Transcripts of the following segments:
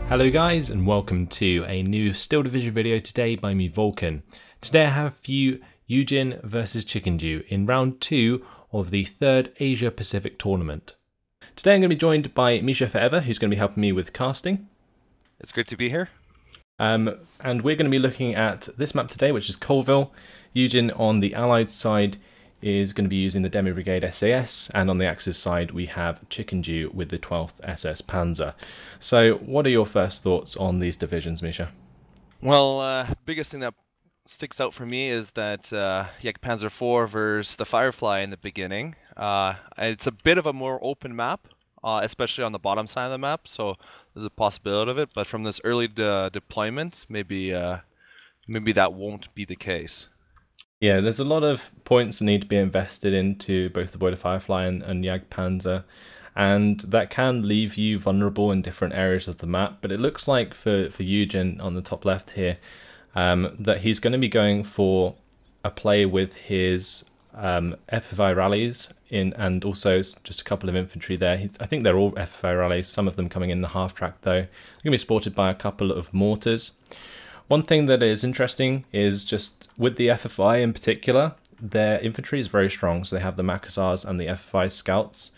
Hello guys, and welcome to a new Still Division video today by me, Vulcan. Today I have for you YueJin versus Chickendew in round 2 of the 3rd Asia Pacific tournament. Today I'm going to be joined by Misha Forever, who's going to be helping me with casting. It's great to be here. And we're going to be looking at this map today, which is Colleville. YueJin on the Allied side is going to be using the Demi Brigade SAS, and on the Axis side we have Chickendew with the 12th SS Panzer. So what are your first thoughts on these divisions, Misha? Well, biggest thing that sticks out for me is that Panzer IV versus the Firefly in the beginning. It's a bit of a more open map, especially on the bottom side of the map, so there's a possibility of it, but from this early deployment, maybe that won't be the case. Yeah, there's a lot of points that need to be invested into both the Boiler Firefly and Panzer, and that can leave you vulnerable in different areas of the map. But it looks like for YueJin on the top left here, that he's going to be going for a play with his FFI rallies and also just a couple of infantry there. I think they're all FFI rallies, some of them coming in the half track though. They're going to be supported by a couple of mortars. One thing that is interesting is just with the FFI in particular, their infantry is very strong. So they have the Makassars and the FFI scouts,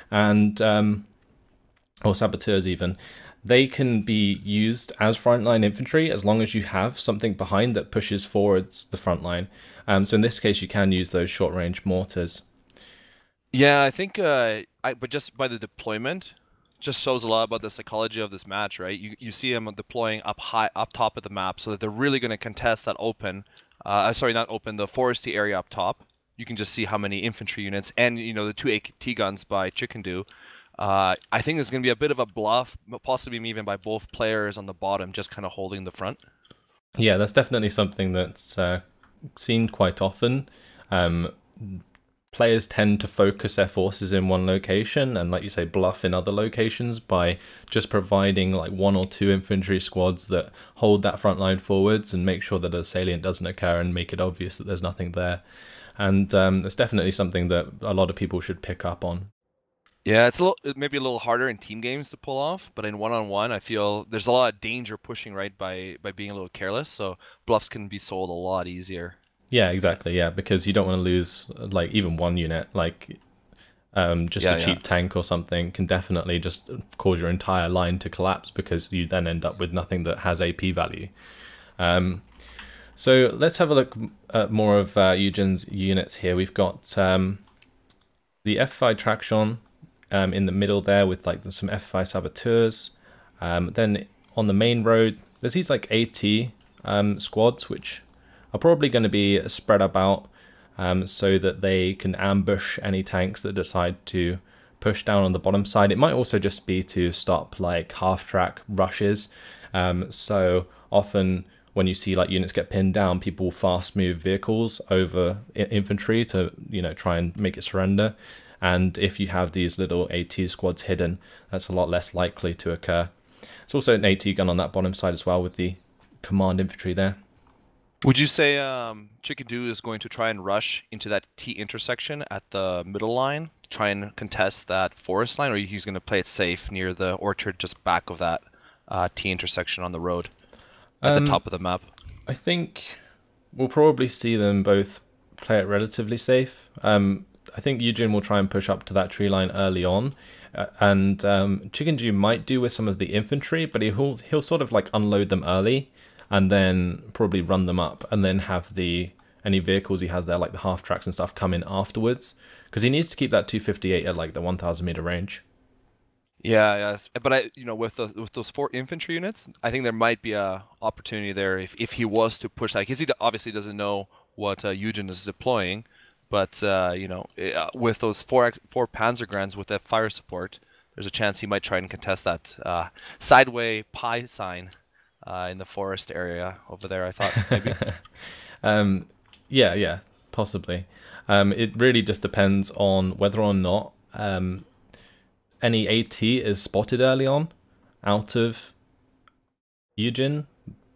and or saboteurs even. They can be used as frontline infantry as long as you have something behind that pushes forwards the front line. So in this case, you can use those short-range mortars. Yeah, I think, but just by the deployment, just shows a lot about the psychology of this match, right? You see them deploying up top of the map, so that they're really going to contest that open, sorry, not open, the foresty area up top. You can just see how many infantry units and the 2 APT guns by Chickendew. I think there's going to be a bit of a bluff, possibly even by both players on the bottom, just kind of holding the front. Yeah, that's definitely something that's seen quite often. Players tend to focus their forces in one location and, like you say, bluff in other locations by just providing like 1 or 2 infantry squads that hold that front line forwards and make sure that a salient doesn't occur and make it obvious that there's nothing there. And it's definitely something that a lot of people should pick up on. Yeah, it may be a little harder in team games to pull off, but in one-on-one, I feel there's a lot of danger pushing right by being a little careless, so bluffs can be sold a lot easier. Yeah, exactly. Yeah, because you don't want to lose like even one unit. Like just a cheap tank or something can definitely just cause your entire line to collapse because you then end up with nothing that has AP value. So let's have a look at more of YueJin's units here. We've got the FFI Traction in the middle there with like some FFI Saboteurs. Then on the main road, there's these like AT squads which are probably going to be spread about so that they can ambush any tanks that decide to push down on the bottom side. It might also just be to stop like half-track rushes. So often when you see like units get pinned down, people fast move vehicles over infantry to try and make it surrender. And if you have these little AT squads hidden, that's a lot less likely to occur. It's also an AT gun on that bottom side as well with the command infantry there. Would you say Chickendew is going to try and rush into that T intersection at the middle line, try and contest that forest line, or he's going to play it safe near the orchard just back of that T intersection on the road at the top of the map? I think we'll probably see them both play it relatively safe. I think YueJin will try and push up to that tree line early on, and Chickendew might do with some of the infantry, but he'll sort of like unload them early and then probably run them up and then have any vehicles he has there, like the half tracks and stuff, come in afterwards, because he needs to keep that 258 at like the 1,000 meter range. Yeah, yes, but with those 4 infantry units, I think there might be a opportunity there if he was to push that, because he obviously doesn't know what YueJin is deploying, but with those 4 Panzergrans with that fire support, there's a chance he might try and contest that sideway pie sign in the forest area over there, I thought, maybe. Yeah, possibly. It really just depends on whether or not any AT is spotted early on out of YueJin,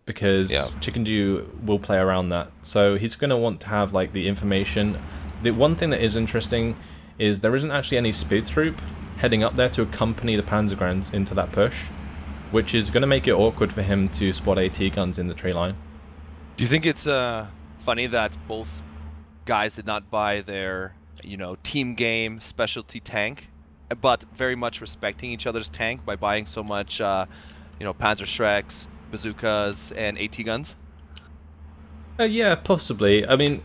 because Chickendew will play around that. So he's going to want to have like the information. The one thing that is interesting is there isn't actually any speed troop heading up there to accompany the Panzergrans into that push. which is going to make it awkward for him to spot AT guns in the tree line. Do you think it's funny that both guys did not buy their, team game specialty tank, but very much respecting each other's tank by buying so much, Panzer Shreks, bazookas, and AT guns? Yeah, possibly. I mean,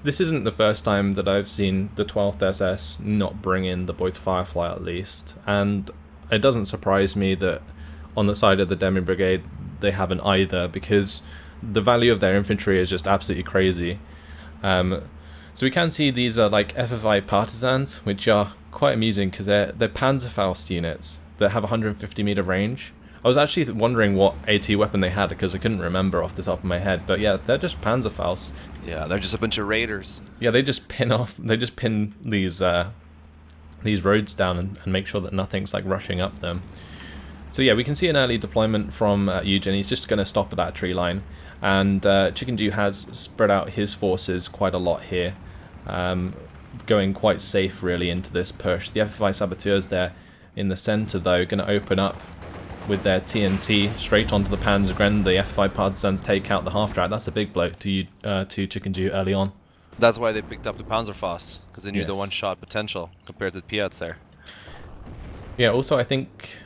this isn't the first time that I've seen the 12th SS not bring in the Boy Firefly at least, and it doesn't surprise me that on the side of the Demi Brigade they haven't either, because the value of their infantry is just absolutely crazy. So we can see these are like FFI partisans, which are quite amusing because they're Panzerfaust units that have 150 meter range. I was actually wondering what AT weapon they had because I couldn't remember off the top of my head, but yeah, they're just Panzerfaust. Yeah, they're just a bunch of raiders. Yeah, they just pin these roads down and make sure that nothing's like rushing up them. So yeah, we can see an early deployment from YueJin. He's just going to stop at that tree line, and Chickendew has spread out his forces quite a lot here, going quite safe really into this push. The FFI saboteurs there in the center though going to open up with their TNT straight onto the Panzergren. The F5 partisans take out the half-track. That's a big blow to Chickendew early on. That's why they picked up the Panzerfaust, because they knew the Yes. one-shot potential compared to the Piats there. Yeah, also I think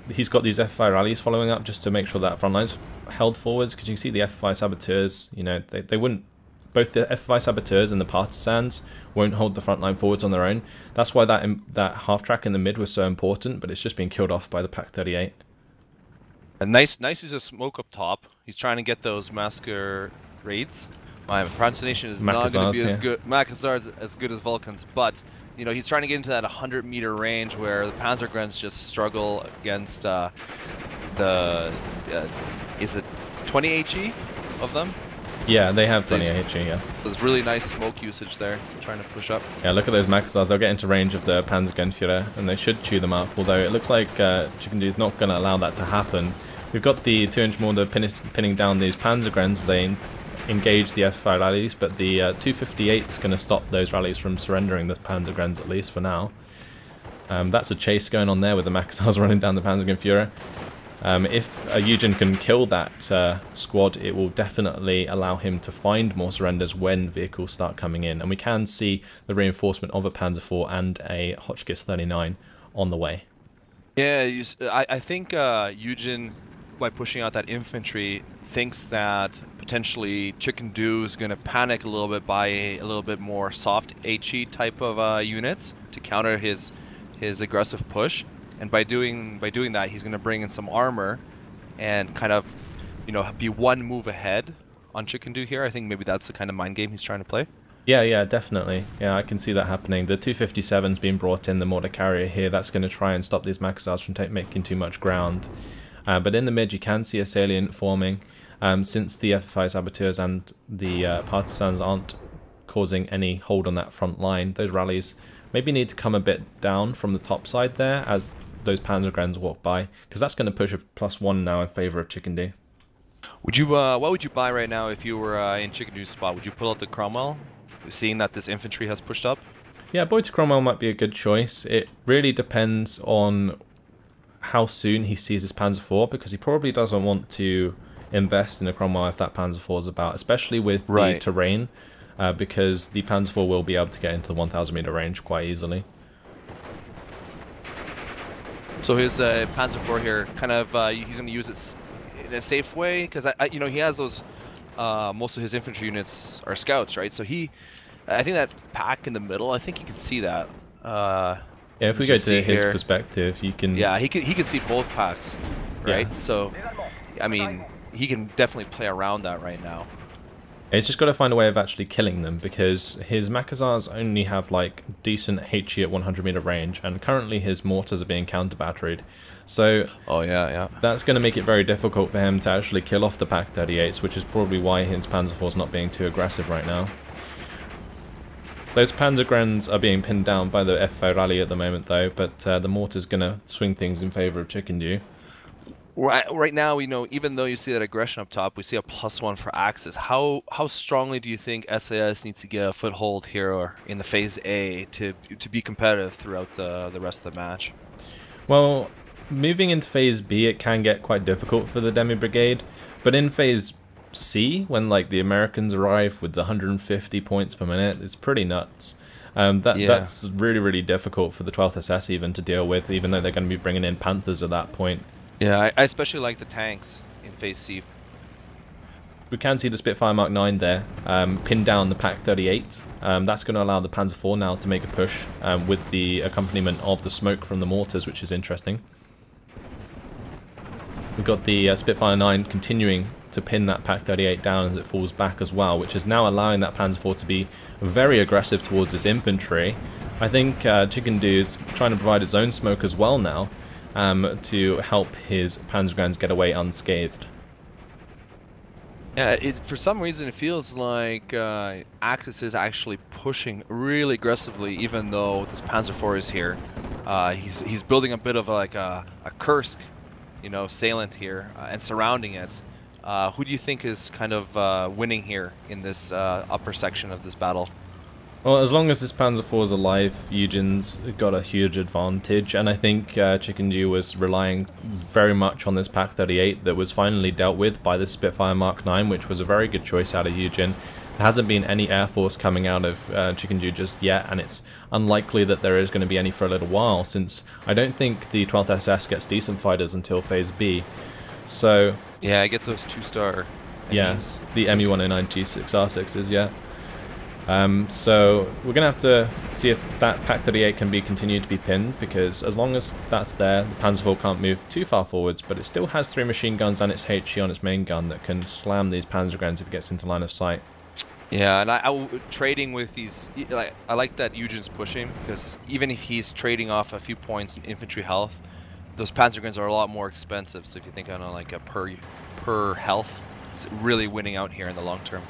he's got these F5 rallies following up just to make sure that front line's held forwards, because you can see the F5 saboteurs, they wouldn't, both the F5 saboteurs and the partisans won't hold the front line forwards on their own. That's why that half track in the mid was so important, but it's just been killed off by the Pak-38. And nice is a smoke up top. He's trying to get those massacre raids. My pronunciation is not going to be as good. Makazars as good as Vulcans, but he's trying to get into that 100-meter range where the Panzergrens just struggle against is it 20 HE of them? Yeah, they have 20 HE, yeah. There's really nice smoke usage there, trying to push up. Yeah, look at those Makazars. They'll get into range of the Panzergrenführer, and they should chew them up, although it looks like Chickendew is not going to allow that to happen. We've got the 2-inch mortar pinning down these Panzergrens. They engage the F5 rallies, but the 258 is going to stop those rallies from surrendering the Panzergrens, at least for now. That's a chase going on there with the Makazars running down the Panzergrenführer. If YueJin can kill that squad, it will definitely allow him to find more surrenders when vehicles start coming in. And we can see the reinforcement of a Panzer IV and a Hotchkiss 39 on the way. Yeah, I think YueJin, by pushing out that infantry, thinks that potentially Chickendew is going to panic a little bit, buy a little bit more soft HE type of units to counter his aggressive push. And by doing that, he's going to bring in some armor and kind of, be one move ahead on Chickendew here. I think maybe that's the kind of mind game he's trying to play. Yeah, definitely. Yeah, I can see that happening. The 257's been brought in, the mortar carrier here. That's going to try and stop these Makazars from making too much ground. But in the mid, you can see a salient forming. Since the F5 saboteurs and the partisans aren't causing any hold on that front line, those rallies maybe need to come a bit down from the top side there as those Panzergrens walk by, because that's going to push a +1 now in favor of Chickendew. Would you, what would you buy right now if you were in Chickendew's spot? Would you pull out the Cromwell, seeing that this infantry has pushed up? Yeah, Boy to Cromwell might be a good choice. It really depends on how soon he sees his Panzer IV, because he probably doesn't want to invest in a Cromwell if that Panzer IV is about, especially with the terrain, because the Panzer IV will be able to get into the 1,000 meter range quite easily. So his Panzer IV here, kind of, he's going to use it in a safe way, because he has those. Most of his infantry units are scouts, right? So I think that pack in the middle, I think you can see that. Yeah, if we go to his perspective, you can. Yeah, he can see both packs, right? Yeah. So, I mean, he can definitely play around that right now. It's just got to find a way of actually killing them, because his Makazars only have like decent HE at 100 meter range, and currently his mortars are being counter batteried. So that's going to make it very difficult for him to actually kill off the Pak-38s, which is probably why his Panzer IV is not being too aggressive right now. Those Panzergrens are being pinned down by the F4 rally at the moment though, but the mortar's going to swing things in favor of Chickendew. Right now, even though you see that aggression up top, we see a +1 for Axis. How strongly do you think SAS needs to get a foothold here or in the phase A to be competitive throughout the rest of the match? Well, moving into Phase B, it can get quite difficult for the Demi Brigade, but in Phase C, when like the Americans arrive with the 150 points per minute, it's pretty nuts. That's really, really difficult for the 12th SS even to deal with, even though they're going to be bringing in Panthers at that point. Yeah, I especially like the tanks in Phase C. We can see the Spitfire Mark 9 there, pin down the Pak 38. That's going to allow the Panzer IV now to make a push with the accompaniment of the smoke from the mortars, which is interesting. We've got the Spitfire 9 continuing to pin that Pak 38 down as it falls back as well, which is now allowing that Panzer IV to be very aggressive towards this infantry. I think Chickendew is trying to provide its own smoke as well now to help his Panzergrenadiers get away unscathed. Yeah, for some reason it feels like Axis is actually pushing really aggressively, even though this Panzer IV is here. He's building a bit of like a Kursk, you know, salient here and surrounding it. Who do you think is kind of winning here in this upper section of this battle? Well, as long as this Panzer IV is alive, YueJin's got a huge advantage, and I think Chickendew was relying very much on this Pak 38 that was finally dealt with by the Spitfire Mark 9, which was a very good choice out of YueJin. There hasn't been any Air Force coming out of Chickendew just yet, and it's unlikely that there is going to be any for a little while, since I don't think the 12th SS gets decent fighters until Phase B. So yeah, it gets those 2-star. Yeah, the ME-109 G6R6s, yeah. So we're going to have to see if that Pak 38 can be continued to be pinned, because as long as that's there, the Panzer IV can't move too far forwards, but it still has 3 machine guns and its HE on its main gun that can slam these Panzergrenadiers if it gets into line of sight. Yeah, and I trading with these, I like that YueJin's pushing, because even if he's trading off a few points in infantry health, those Panzergrenadiers are a lot more expensive, so if you think on like a per health, it's really winning out here in the long term.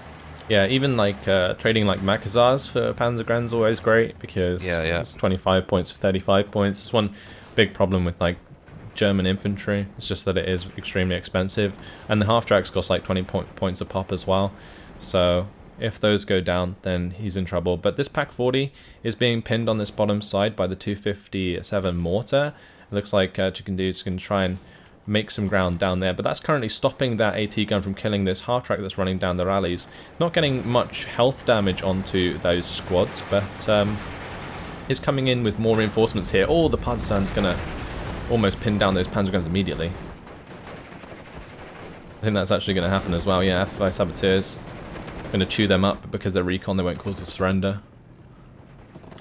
Yeah, even like trading like Makazars for Panzergrenadiers is always great, because it's 25 points for 35 points. It's one big problem with like German infantry. It's just that it is extremely expensive, and the half-tracks cost like 20 points a pop as well. So if those go down, then he's in trouble. But this Pak 40 is being pinned on this bottom side by the 257 mortar. It looks like Chickendew's going to try and make some ground down there, but that's currently stopping that AT gun from killing this half-track that's running down the rallies. Not getting much health damage onto those squads, but is coming in with more reinforcements here. Oh, the Partisan's going to almost pin down those panzer guns immediately. I think that's actually going to happen as well. Yeah, FI Saboteurs going to chew them up, but because they're recon, they won't cause a surrender.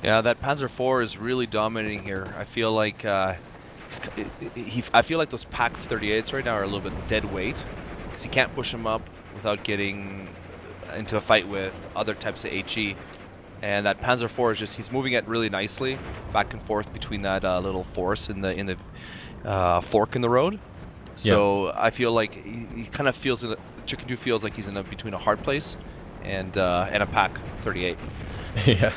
Yeah, that Panzer IV is really dominating here. I feel like I feel like those Pak 38s right now are a little bit dead weight, because he can't push them up without getting into a fight with other types of HE. And that Panzer IV is just, he's moving it really nicely back and forth between that little force in the fork in the road. So I feel like he kind of feels, Chickendew feels like he's in between a hard place and a Pak 38. Yeah,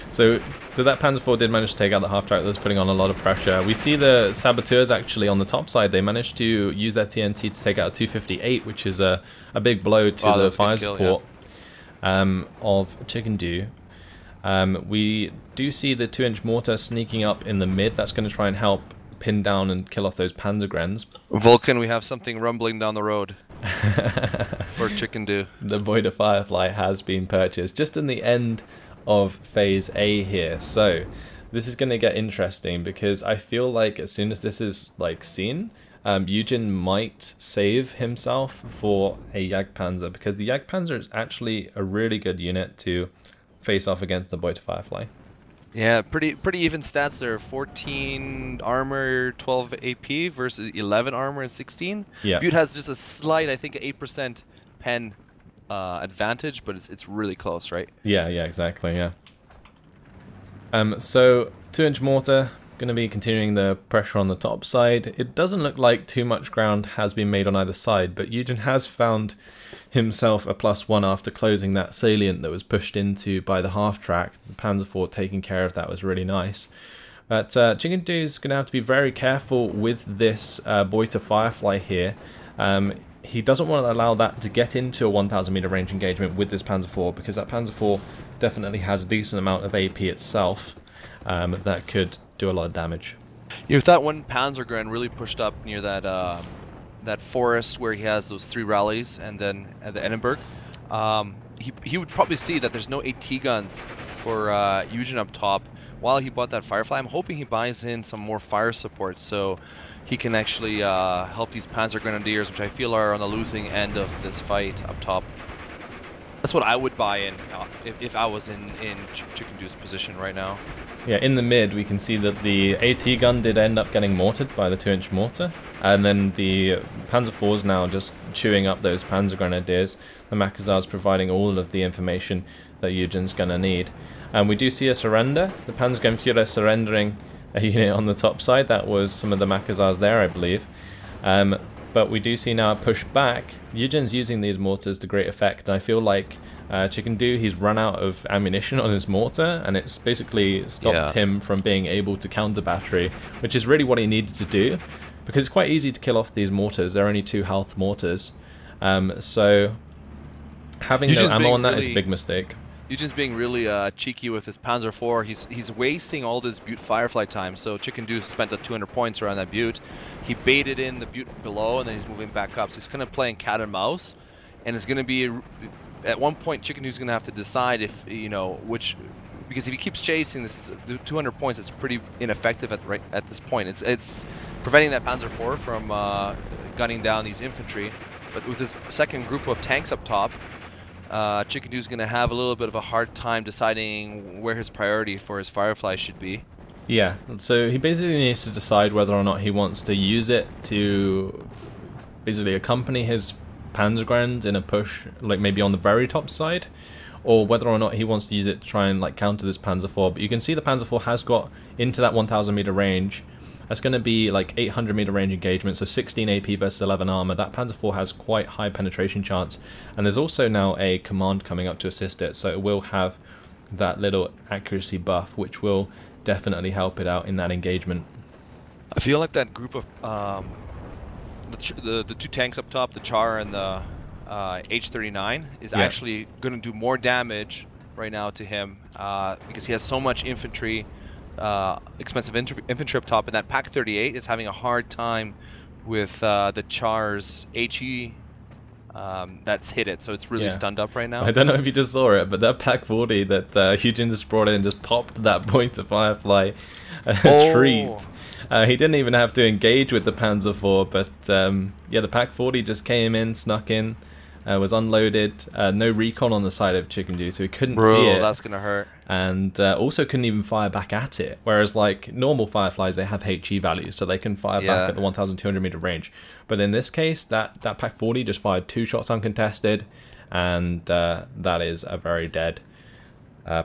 so that Panzer IV did manage to take out the half-track that was putting on a lot of pressure. We see the Saboteurs actually on the top side. They managed to use their TNT to take out a 258, which is a big blow to the fire support of Chickendew. We do see the 2-inch mortar sneaking up in the mid. That's going to try and help pin down and kill off those Panzergrenadiers. Vulcan, we have something rumbling down the road for Chickendew. The Void of Firefly has been purchased just in the end of Phase A here. So this is going to get interesting, because I feel like as soon as this is like seen, YueJin might save himself for a Jagdpanzer, because the Jagdpanzer is actually a really good unit to face off against the Void of Firefly. Yeah, pretty even stats there. 14 armor, 12 AP versus 11 armor and 16. Yeah. Butte has just a slight, I think, 8% pen advantage, but it's really close, right? Yeah, exactly, yeah. So 2-inch mortar going to be continuing the pressure on the top side. It doesn't look like too much ground has been made on either side, but YueJin has found himself a +1 after closing that salient that was pushed into by the half-track. The Panzer IV taking care of that was really nice. But Chickendew's going to have to be very careful with this Void of Firefly here. He doesn't want to allow that to get into a 1,000 meter range engagement with this Panzer IV, because that Panzer IV definitely has a decent amount of AP itself that could do a lot of damage. If that one Panzergren really pushed up near that that forest where he has those 3 rallies, and then at the Edinburgh, he would probably see that there's no AT guns for YueJin up top. While he bought that Firefly, I'm hoping he buys in some more fire support so he can actually help these Panzer Grenadiers, which I feel are on the losing end of this fight up top. That's what I would buy in if I was in Chickendew's position right now. Yeah, in the mid, we can see that the AT gun did end up getting mortared by the 2-inch mortar, and then the Panzer IV's now just chewing up those Panzer Grenadiers. The Makazar's providing all of the information that YueJin's going to need. And we do see a surrender. The Panzergrenführer surrendering a unit on the top side. That was some of the Makazars there, I believe. But we do see now a push back. YueJin's using these mortars to great effect. I feel like Chickendew, he's run out of ammunition on his mortar, and it's basically stopped him from being able to counter battery, which is really what he needed to do, because it's quite easy to kill off these mortars. They're only 2 health mortars, so having no ammo on that is a big mistake. YueJin's being really cheeky with his Panzer IV. He's wasting all this Butte Firefly time. So Chickendew spent the 200 points around that Butte. He baited in the Butte below, and then he's moving back up. So he's kind of playing cat and mouse, and it's going to be at one point Chickendew's going to have to decide if which, because if he keeps chasing this 200 points, it's pretty ineffective at this point. It's preventing that Panzer IV from gunning down these infantry, but with his second group of tanks up top, Chickendew's going to have a little bit of a hard time deciding where his priority for his Firefly should be. Yeah, so he basically needs to decide whether or not he wants to use it to basically accompany his Panzergrens in a push, like maybe on the very top side, or whether or not he wants to use it to try and like counter this Panzer IV. But you can see the Panzer IV has got into that 1,000 meter range. That's going to be like 800 meter range engagement, so 16 AP versus 11 armor. That Panzer IV has quite high penetration chance, and there's also now a command coming up to assist it, so it will have that little accuracy buff, which will definitely help it out in that engagement. I feel like that group of the 2 tanks up top, the Char and the H39, is actually going to do more damage right now to him because he has so much infantry. Expensive infantry up top, and that Pack 38 is having a hard time with the Char's HE that's hit it, so it's really stunned up right now. I don't know if you just saw it, but that Pack 40 that YueJin just brought in just popped that point to Firefly a treat. He didn't even have to engage with the Panzer IV, but yeah, the Pack 40 just came in, snuck in, was unloaded, no recon on the side of Chickendew, so he couldn't see it. That's gonna hurt. And also couldn't even fire back at it. Whereas like normal Fireflies, they have HE values, so they can fire back at the 1,200 meter range. But in this case, that Pack 40 just fired 2 shots uncontested, and that is a very dead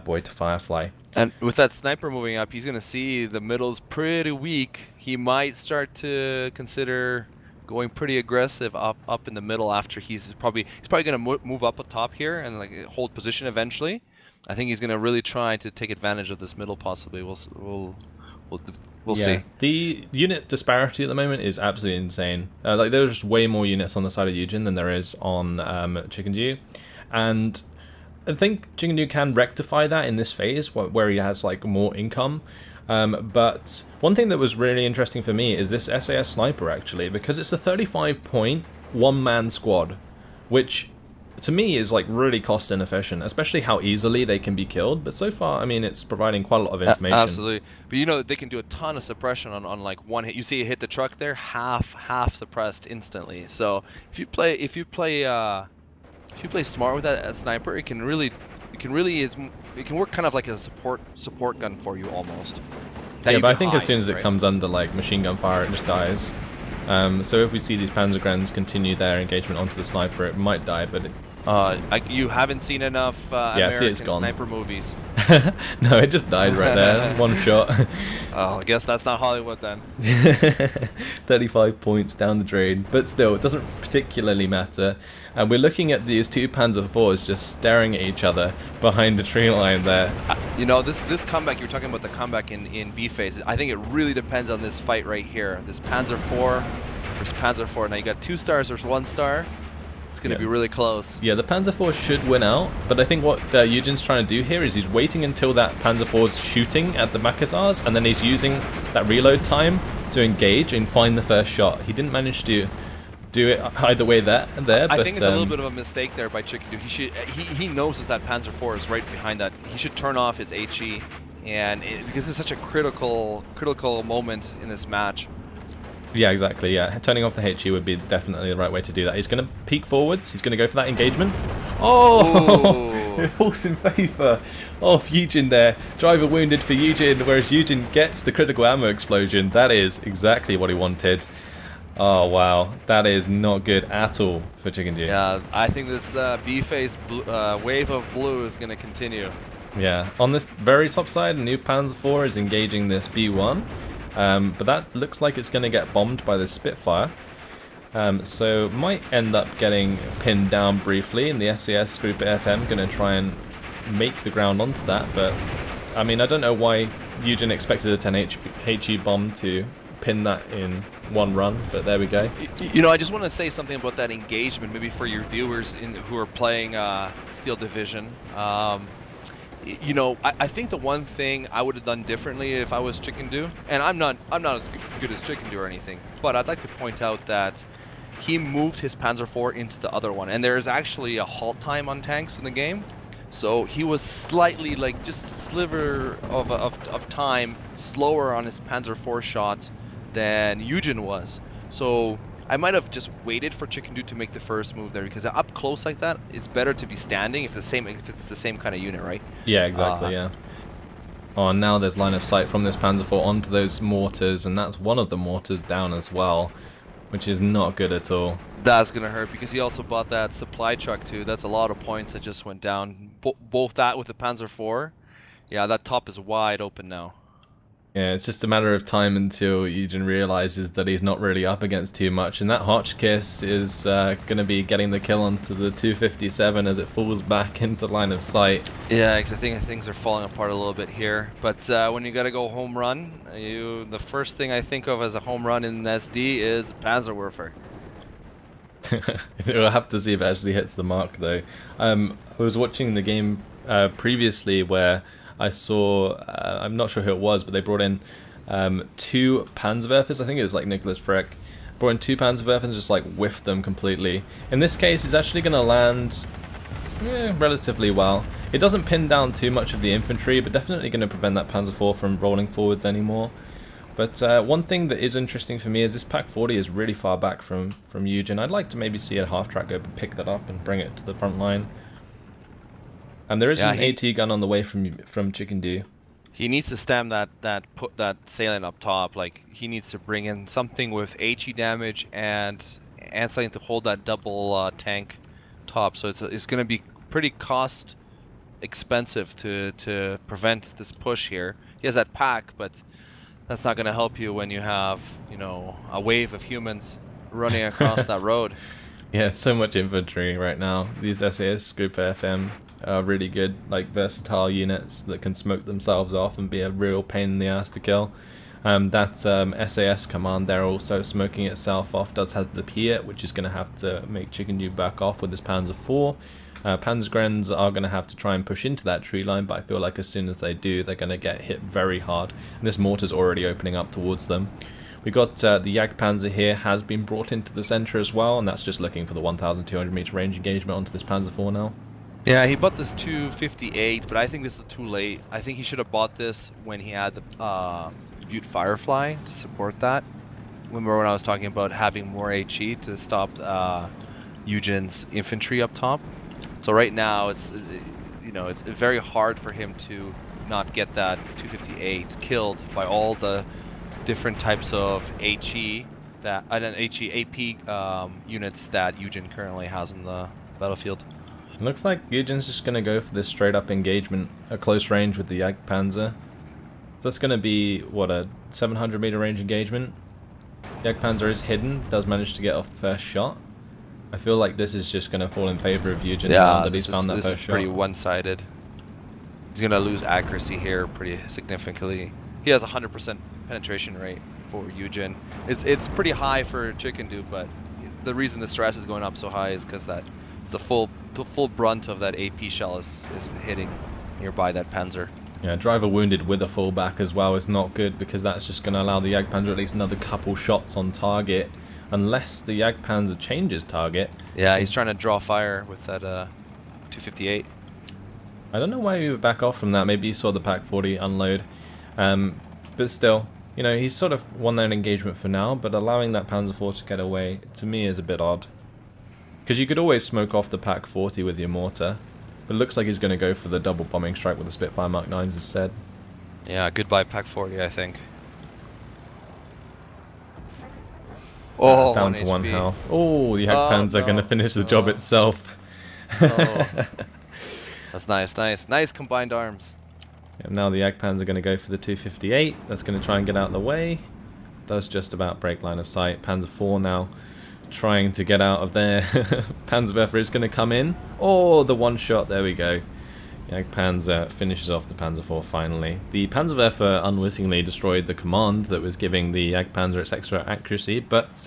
boy to Firefly. And with that sniper moving up, he's gonna see the middle's pretty weak. He might start to consider going pretty aggressive up in the middle after he's probably going to move up top here and like hold position eventually. I think he's going to really try to take advantage of this middle possibly. We'll see. The unit disparity at the moment is absolutely insane. Like there's way more units on the side of YueJin than there is on Chickendew, and I think Chickendew can rectify that in this phase where he has like more income. But one thing that was really interesting for me is this SAS sniper actually, because it's a 35-point one-man squad, which to me is like really cost inefficient, especially how easily they can be killed. But so far, I mean, it's providing quite a lot of information. Absolutely, but you know they can do a ton of suppression on like one hit. You see it hit the truck there, half suppressed instantly. So if you play smart with that sniper, it can work kind of like a support gun for you almost. Yeah, but I think as soon as it comes under like machine gun fire, it just dies. So if we see these Panzergrens continue their engagement onto the sniper, it might die, but you haven't seen enough American sniper movies. No, it just died right there. One shot. Oh, I guess that's not Hollywood then. 35 points down the drain, but still, it doesn't particularly matter. And we're looking at these 2 Panzer IVs just staring at each other behind the tree line there. You know, this comeback, you were talking about the comeback in B phase. I think it really depends on this fight right here. This Panzer IV versus Panzer IV. Now you got 2 stars versus 1 star. It's going to be really close. Yeah, the Panzer IV should win out, but I think what YueJin's trying to do here is he's waiting until that Panzer IV's shooting at the Makassars, and then he's using that reload time to engage and find the first shot. He didn't manage to do it either way there. I think it's a little bit of a mistake there by Chickendew. He knows that Panzer IV is right behind that. He should turn off his HE, and because it's such a critical moment in this match. Yeah, exactly. Yeah, turning off the HE would be definitely the right way to do that. He's going to peek forwards. He's going to go for that engagement. Oh, it falls in favour of YueJin there. Driver wounded for YueJin, whereas YueJin gets the critical ammo explosion. That is exactly what he wanted. Oh wow, that is not good at all for Chickendew. Yeah, I think this B-phase wave of blue is going to continue. Yeah, on this very top side, the new Panzer IV is engaging this B1. But that looks like it's going to get bombed by the Spitfire. So might end up getting pinned down briefly, and the SAS Group FM going to try and make the ground onto that. But I mean, I don't know why YueJin expected a 10 HE bomb to pin that in one run, but there we go. You know, I just want to say something about that engagement, maybe for your viewers who are playing Steel Division. You know, I think the one thing I would have done differently if I was Chickendew, and I'm not as good as Chickendew or anything, but I'd like to point out that he moved his Panzer IV into the other one, and there is actually a halt time on tanks in the game, so he was slightly, like, just a sliver of time slower on his Panzer IV shot than YueJin was. So I might have just waited for Chickendew to make the first move there, because up close like that, it's better to be standing if it's the same kind of unit, right? Yeah, exactly. Yeah. Oh, and now there's line of sight from this Panzer IV onto those mortars, and that's one of the mortars down as well, which is not good at all. That's gonna hurt, because he also bought that supply truck too. That's a lot of points that just went down. Both that with the Panzer IV. Yeah, that top is wide open now. Yeah, it's just a matter of time until YueJin realizes that he's not really up against too much, and that Hotchkiss is going to be getting the kill onto the 257 as it falls back into line of sight. Yeah, because I think things are falling apart a little bit here. But when you got to go home run, the first thing I think of as a home run in SD is Panzerwerfer. We'll have to see if it actually hits the mark, though. I was watching the game previously where I saw, I'm not sure who it was, but they brought in 2 Panzerwerfers. I think it was like Nicholas Freck. Brought in 2 Panzerwerfers and just like whiffed them completely. In this case, it's actually going to land relatively well. It doesn't pin down too much of the infantry, but definitely going to prevent that Panzer IV from rolling forwards anymore. But one thing that is interesting for me is this Pak 40 is really far back from YueJin. I'd like to maybe see a half-track go pick that up and bring it to the front line. And there is an AT gun on the way from Chickendew. He needs to stem that salient up top. Like, he needs to bring in something with HE damage and something to hold that double tank top. So it's going to be pretty cost expensive to prevent this push here. He has that pack, but that's not going to help you when you have, you know, a wave of humans running across that road. Yeah, so much infantry right now. These SAS Group FM are really good, like versatile units that can smoke themselves off and be a real pain in the ass to kill. That SAS command there also smoking itself off does have the Piet, which is going to have to make Chickendew back off with his Panzer IV. Panzergrens are going to have to try and push into that tree line, but I feel like as soon as they do, they're going to get hit very hard. And this mortar's already opening up towards them. We got the Jagdpanzer here has been brought into the center as well, and that's just looking for the 1,200 meter range engagement onto this Panzer IV now. Yeah, he bought this 258, but I think this is too late. I think he should have bought this when he had the Butte Firefly to support that. Remember when I was talking about having more HE to stop YueJin's infantry up top? So right now, it's very hard for him to not get that 258 killed by all the different types of HE that AP units that YueJin currently has in the battlefield. It looks like YueJin's just going to go for this straight up engagement at close range with the Jagdpanzer. So that's going to be, what, a 700 meter range engagement? Jagdpanzer is hidden, does manage to get off the first shot. I feel like this is just going to fall in favor of YueJin now that he's found that first shot. This is pretty one-sided. He's going to lose accuracy here pretty significantly. He has 100% penetration rate for YueJin. It's pretty high for Chickendew, but the reason the stress is going up so high is because that it's the full brunt of that AP shell is hitting nearby that Panzer. Yeah, driver wounded with a fullback as well is not good, because that's just going to allow the Jagdpanzer at least another couple shots on target, unless the Jagdpanzer changes target. Yeah, he's trying to draw fire with that 258. I don't know why he would back off from that. Maybe he saw the Pak 40 unload. But still, you know, he's sort of won that engagement for now, but allowing that Panzer IV to get away, to me, is a bit odd. Because you could always smoke off the Pak 40 with your mortar. But it looks like he's going to go for the double bombing strike with the Spitfire Mark 9s instead. Yeah, goodbye Pak 40, I think. Oh, down to 1 health. Oh, the Jagdpanzer going to finish the job itself. Oh. That's nice. Nice combined arms. And now the Jagdpanzer are going to go for the 258. That's going to try and get out of the way. Does just about break line of sight. Panzer IV now trying to get out of there. Panzerwerfer is going to come in. Oh, the one shot. There we go. Jagdpanzer finishes off the Panzer IV finally. The Panzerwerfer unwittingly destroyed the command that was giving the Jagdpanzer its extra accuracy, but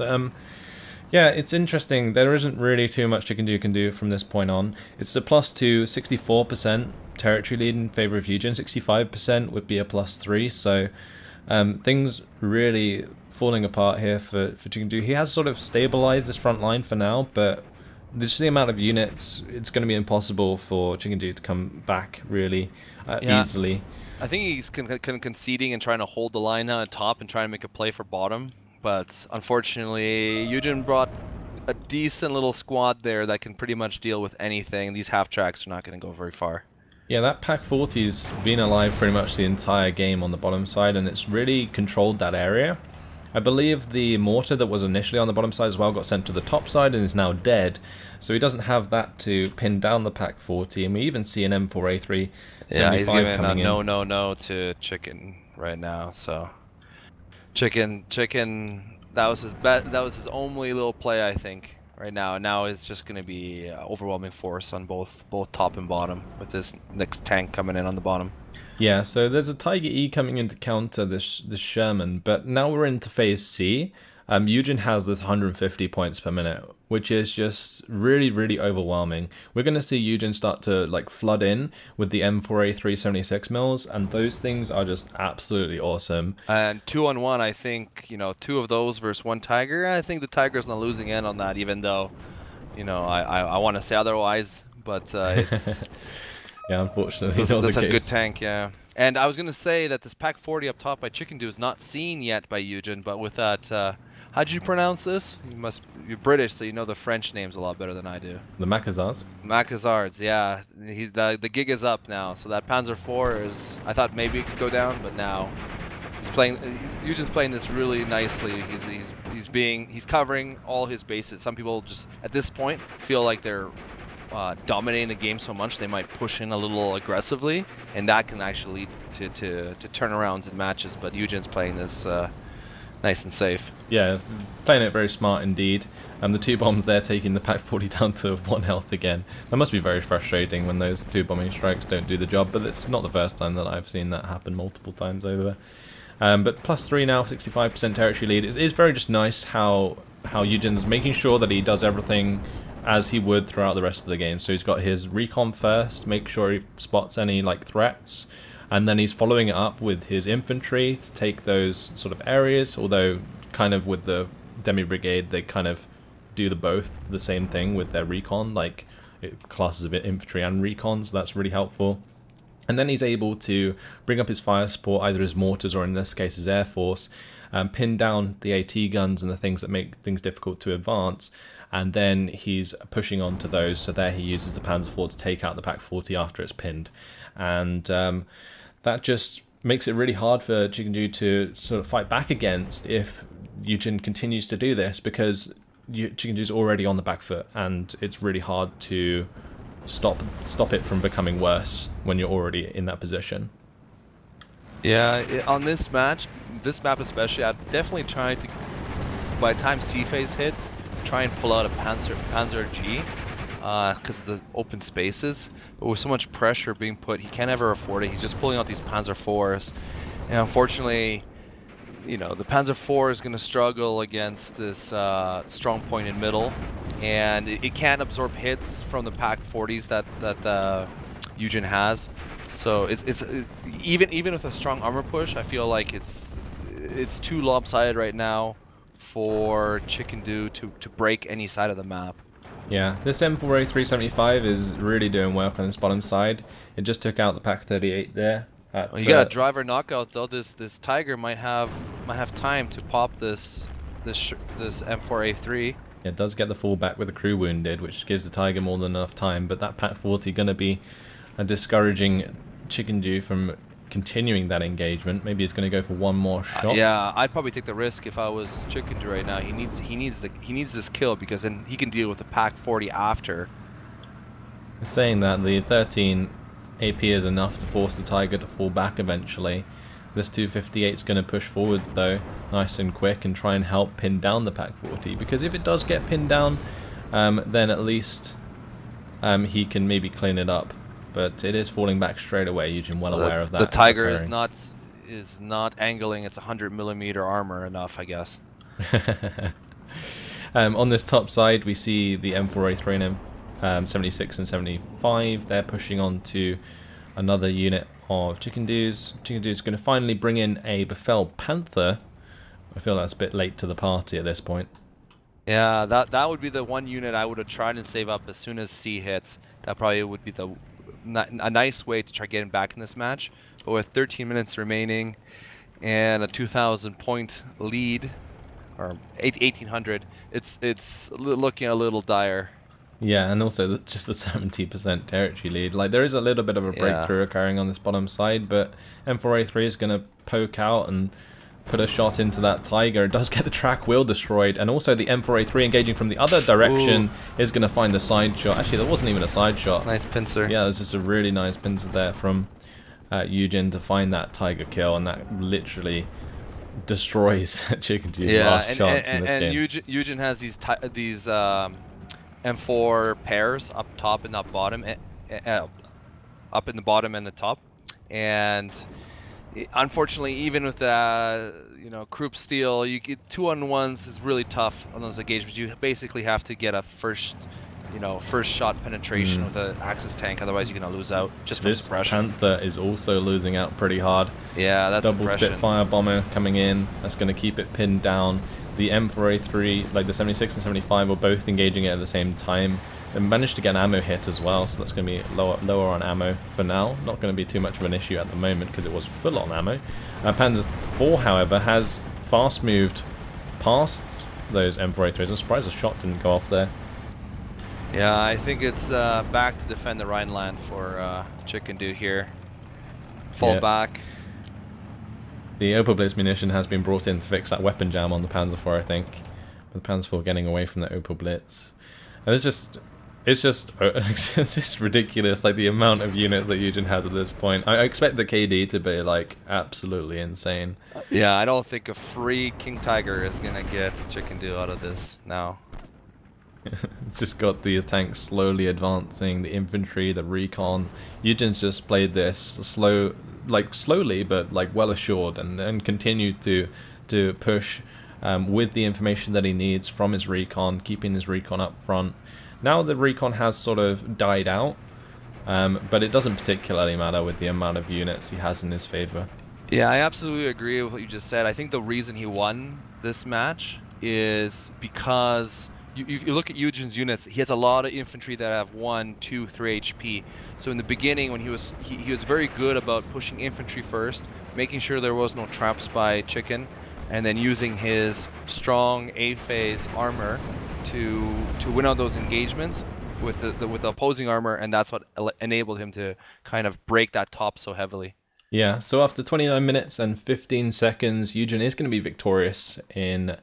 yeah, it's interesting. There isn't really too much Chickendew can do from this point on. It's a +2, 64% territory lead in favor of YueJin. 65% would be a +3, so things really falling apart here for Chickendew. He has sort of stabilized this front line for now, but just the amount of units, it's going to be impossible for Chickendew to come back really easily. I think he's conceding and trying to hold the line now at top and trying to make a play for bottom. But unfortunately, YueJin brought a decent little squad there that can pretty much deal with anything. These half tracks are not going to go very far. Yeah, that Pak 40's been alive pretty much the entire game on the bottom side, and it's really controlled that area. I believe the mortar that was initially on the bottom side as well got sent to the top side and is now dead, so he doesn't have that to pin down the Pak 40, and we even see an M4A3 yeah, he's giving coming a no to Chicken right now. So Chicken, that was his only little play, I think, right now. And now it's just going to be overwhelming force on both top and bottom with this next tank coming in on the bottom. Yeah, so there's a Tiger E coming in to counter this Sherman, but now we're into phase C. YueJin has this 150 points per minute, which is just really overwhelming. We're going to see YueJin start to like flood in with the M4A3 76 mils, and those things are just absolutely awesome. And 2-on-1, I think, you know, 2 of those versus 1 Tiger. I think the Tiger's not losing in on that, even though, you know, I want to say otherwise, but it's... Yeah, unfortunately, that's a good tank, yeah. And I was going to say that this Pak 40 up top by Chickendew is not seen yet by YueJin, but with that, how'd you pronounce this? You're British, so you know the French names a lot better than I do. The Maquisards? Maquisards, yeah. The gig is up now, so that Panzer IV is, I thought maybe it could go down, but now he's playing, YueJin's playing this really nicely. He's covering all his bases. Some people just, at this point, feel like they're dominating the game so much they might push in a little aggressively, and that can actually lead to turnarounds in matches, but YueJin's playing this nice and safe. Yeah, playing it very smart indeed. The 2 bombs there taking the Pak 40 down to 1 health again. That must be very frustrating when those 2 bombing strikes don't do the job, but it's not the first time that I've seen that happen multiple times over. But +3 now, 65% territory lead. It is very just nice how YueJin's making sure that he does everything as he would throughout the rest of the game. So he's got his recon first, make sure he spots any like threats, and then he's following it up with his infantry to take those sort of areas, although kind of with the Demi Brigade they kind of do both the same thing with their recon, like classes of infantry and recon, so that's really helpful. And then he's able to bring up his fire support, either his mortars or in this case his air force, pin down the AT guns and the things that make things difficult to advance, and then he's pushing on to those, so there he uses the Panzer IV to take out the Pak 40 after it's pinned. And that just makes it really hard for Chickendew to sort of fight back against if YueJin continues to do this, because Chickendew's already on the back foot, and it's really hard to stop it from becoming worse when you're already in that position. Yeah, on this map especially, I'd definitely try to, by the time C phase hits, try and pull out a Panzer G because of the open spaces, but with so much pressure being put, he can't ever afford it. He's just pulling out these Panzer IVs, and unfortunately you know, the Panzer IV is going to struggle against this strong point in middle, and it can't absorb hits from the Pak 40s that YueJin has. So even with a strong armor push, I feel like it's too lopsided right now for Chickendew to break any side of the map. Yeah, this M4A375 is really doing work on this bottom side. It just took out the Pak 38 there. Well, you got a driver knockout though. This Tiger might have time to pop this M4A3. It does get the fall back with the crew wounded, which gives the Tiger more than enough time. But that Pak 40 going to be discouraging Chickendew from continuing that engagement. Maybe he's going to go for one more shot. Yeah, I'd probably take the risk if I was Chickendew right now. He needs this kill, because then he can deal with the Pak 40 after. Saying that, the 13 AP is enough to force the Tiger to fall back eventually. This 258 is going to push forwards though, nice and quick, and try and help pin down the Pak 40, because if it does get pinned down, then at least he can maybe clean it up. But it is falling back straight away. YueJin well aware of that. The Tiger is not angling its 100mm armor enough, I guess. On this top side, we see the M4A3 and M76 and 75. They're pushing on to another unit of Chickendew's. Chickendew's going to finally bring in a Befell Panther. I feel that's a bit late to the party at this point. Yeah, that would be the one unit I would have tried and save up as soon as C hits. That probably would be a nice way to try getting back in this match. But with 13 minutes remaining and a 2,000 point lead, or 1,800, it's looking a little dire. Yeah, and also just the 70% territory lead. Like, there is a little bit of a breakthrough occurring on this bottom side, but M4A3 is going to poke out and put a shot into that Tiger. It does get the track wheel destroyed, and also the M4A3 engaging from the other direction is going to find the side shot. Actually, that wasn't even a side shot. Nice pincer. Yeah, there's just a really nice pincer there from YueJin to find that Tiger kill, and that literally destroys Chickendew's last chance in this game. And YueJin has these M4 pairs up top and up bottom, up in the bottom and the top, and unfortunately, even with Krupp steel, you get 2-on-1s is really tough on those engagements. You basically have to get a first shot penetration with an Axis tank, otherwise you're gonna lose out just from suppression. This Panther is also losing out pretty hard. Yeah, that's double Spitfire bomber coming in. That's going to keep it pinned down. The M4A3, like the 76 and 75, were both engaging it at the same time. They managed to get an ammo hit as well, so that's going to be lower on ammo for now. Not going to be too much of an issue at the moment because it was full on ammo. Panzer IV, however, has fast moved past those M4A3s. I'm surprised the shot didn't go off there. Yeah, I think it's back to defend the Rhineland for Chickendew here. Fall back. The Opel Blitz munition has been brought in to fix that weapon jam on the Panzer IV, I think. But the Panzer IV getting away from the Opel Blitz. And it's just ridiculous, like the amount of units that YueJin has at this point. I expect the KD to be like absolutely insane. Yeah, I don't think a free King Tiger is gonna get Chickendew out of this now. It's just got these tanks slowly advancing, the infantry, the recon. YueJin's just played this slowly, but like well assured, and continued to push with the information that he needs from his recon, keeping his recon up front. Now the recon has sort of died out, but it doesn't particularly matter with the amount of units he has in his favor. Yeah, I absolutely agree with what you just said. I think the reason he won this match is because if you look at YueJin's units, he has a lot of infantry that have 1, 2, 3 HP. So in the beginning, when he was very good about pushing infantry first, making sure there was no traps by Chicken, and then using his strong A-phase armor to win on those engagements with the opposing armor, and that's what enabled him to kind of break that top so heavily. Yeah, so after 29 minutes and 15 seconds, YueJin is going to be victorious in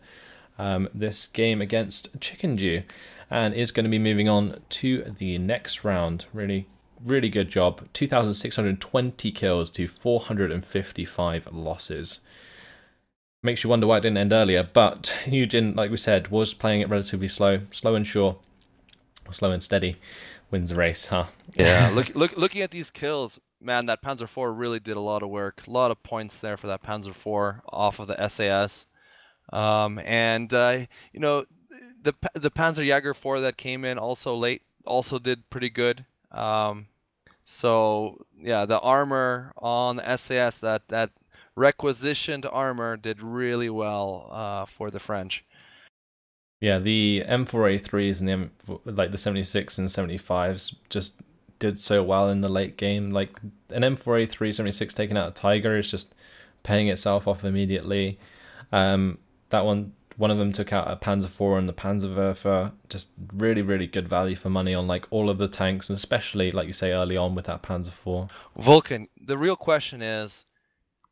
this game against Chickendew, and is going to be moving on to the next round. Really, really good job. 2,620 kills to 455 losses. Makes you wonder why it didn't end earlier, but YueJin, like we said, was playing it relatively slow and sure, slow and steady wins the race, huh? Yeah, looking at these kills, man, that Panzer IV really did a lot of work. A lot of points there for that Panzer IV off of the SAS. You know, the Panzerjäger 4 that came in also late also did pretty good. So yeah, the armor on the SAS, that requisitioned armor did really well for the French. Yeah, the M4A3s and the 76 and 75s just did so well in the late game. Like an M4A3 76 taking out a Tiger is just paying itself off immediately. That one of them took out a Panzer IV and the Panzerwerfer. Just really, really good value for money on like all of the tanks, and especially like you say early on with that Panzer IV. Vulcan, the real question is,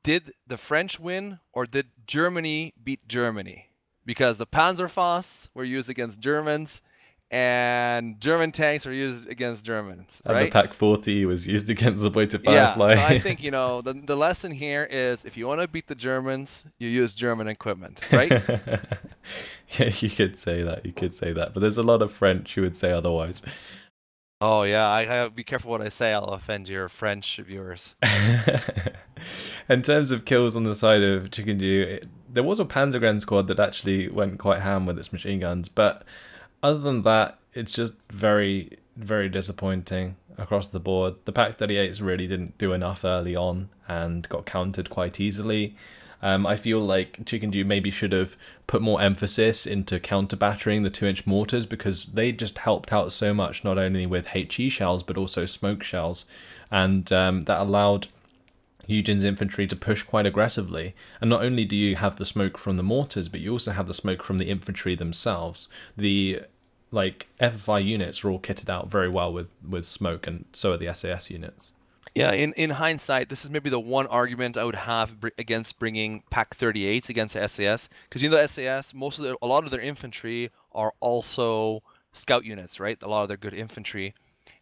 did the French win or did Germany beat Germany? Because the Panzerfaust were used against Germans, and German tanks were used against Germans, right? And the Pak 40 was used against the Boy Firefly. Yeah, so I think, you know, the lesson here is if you want to beat the Germans, you use German equipment, right? Yeah, you could say that. You could say that. But there's a lot of French who would say otherwise. Oh, yeah, I gotta be careful what I say. I'll offend your French viewers. In terms of kills on the side of Chickendew, there was a Panzergren squad that actually went quite ham with its machine guns, but other than that, it's just very, very disappointing across the board. The Pak 38s really didn't do enough early on and got countered quite easily. I feel like Chickendew maybe should have put more emphasis into counter-battering the 2-inch mortars, because they just helped out so much, not only with HE shells, but also smoke shells. And that allowed YueJin's infantry to push quite aggressively. And not only do you have the smoke from the mortars, but you also have the smoke from the infantry themselves. The FFI units are all kitted out very well with smoke, and so are the SAS units. Yeah, in hindsight, this is maybe the one argument I would have against bringing Pak 38s against the SAS, because you know the SAS, a lot of their infantry are also scout units, right? A lot of their good infantry,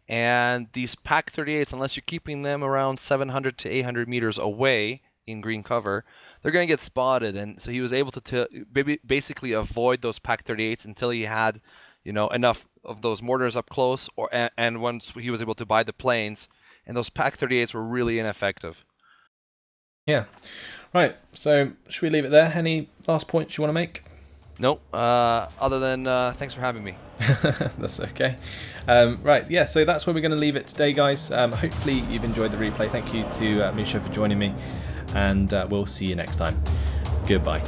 and these Pak 38s, unless you're keeping them around 700 to 800 meters away in green cover, they're going to get spotted. And so he was able to basically avoid those Pak 38s until he had, you know, enough of those mortars up close, and once he was able to buy the planes. And those Pak 38s were really ineffective. Yeah. Right, so should we leave it there? Any last points you want to make? Nope, other than thanks for having me. That's okay. Right, yeah, so that's where we're going to leave it today, guys. Hopefully you've enjoyed the replay. Thank you to Misha for joining me, and we'll see you next time. Goodbye.